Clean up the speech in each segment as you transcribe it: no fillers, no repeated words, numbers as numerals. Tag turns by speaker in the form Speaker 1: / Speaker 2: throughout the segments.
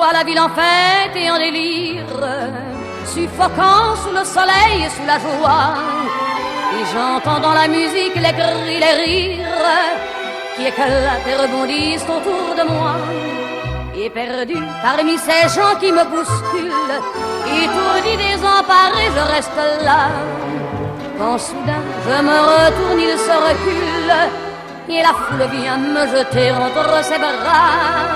Speaker 1: vois la ville en fête et en délire, suffocant sous le soleil et sous la joie. Et j'entends dans la musique les cris, les rires qui éclatent et rebondissent autour de moi. Et perdu parmi ces gens qui me bousculent, étourdi, désemparé, je reste là. Quand soudain je me retourne, il se recule, et la foule vient me jeter entre ses bras.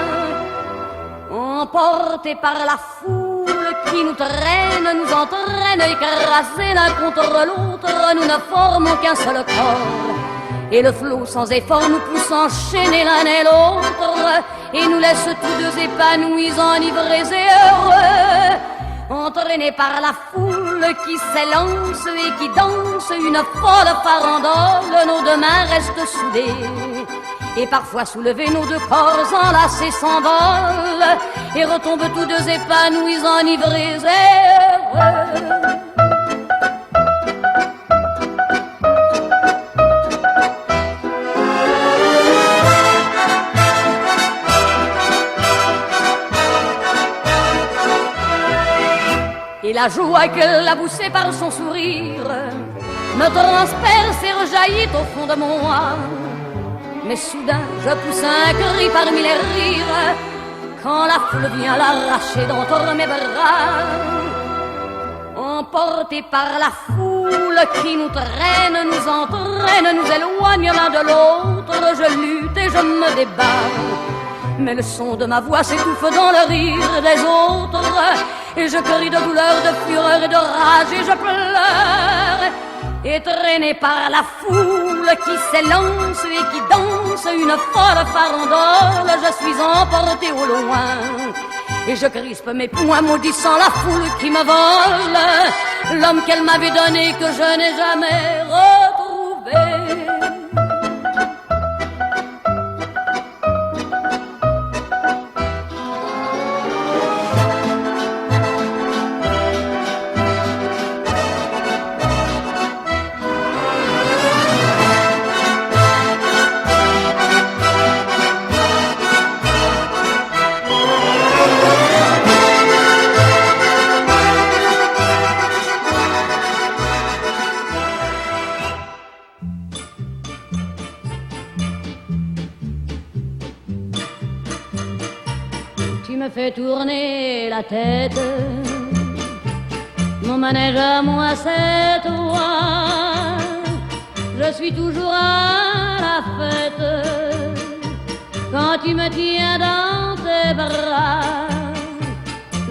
Speaker 1: Emportés par la foule qui nous traîne, nous entraîne, écrasés l'un contre l'autre, nous ne formons qu'un seul corps. Et le flot sans effort nous pousse enchaîner l'un et l'autre, et nous laisse tous deux épanouis, enivrés et heureux. Entraînés par la foule qui s'élance et qui danse une folle farandole, nos deux mains restent soudées. Et parfois soulevés, nos deux corps enlacés s'envolent et retombent tous deux épanouis, enivrés et heureux. Et la joie qu'elle a poussée par son sourire me transperce et rejaillit au fond de moi. Mais soudain je pousse un cri parmi les rires quand la foule vient l'arracher d'entre mes bras. Emportés par la foule qui nous traîne, nous entraîne, nous éloigne l'un de l'autre, je lutte et je me débat. Mais le son de ma voix s'étouffe dans le rire des autres, et je crie de douleur, de fureur et de rage, et je pleure. Et traîné par la foule qui s'élance et qui danse une folle farandole, je suis emporté au loin. Et je crispe mes poings maudissant la foule qui me vole l'homme qu'elle m'avait donné, que je n'ai jamais retrouvé. Tu me fais tourner la tête, mon manège à moi c'est toi. Je suis toujours à la fête quand tu me tiens dans tes bras.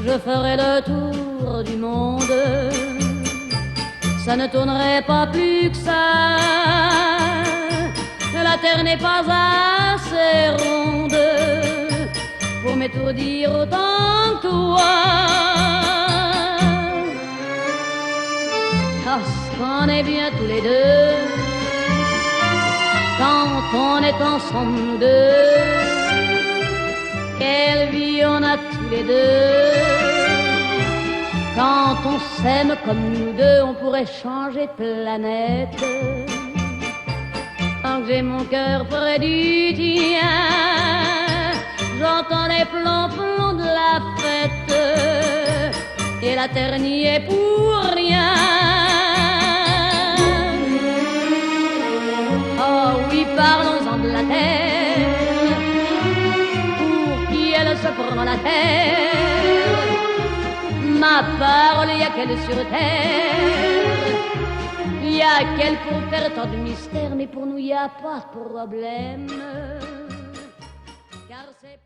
Speaker 1: Je ferai le tour du monde, ça ne tournerait pas plus que ça. La terre n'est pas assez ronde pour m'étourdir autant que toi. Parce qu'on est bien tous les deux quand on est ensemble nous deux. Quelle vie on a tous les deux quand on s'aime comme nous deux. On pourrait changer de planète. Tant que j'ai mon cœur près du tien, j'entends les plombs de la fête, et la terre n'y est pour rien. Oh oui, parlons-en de la terre, pour qui elle se prend la terre. Ma parole, y a qu'elle sur terre, y a qu'elle pour faire tant de mystères, mais pour nous y a pas de problème. Car c'est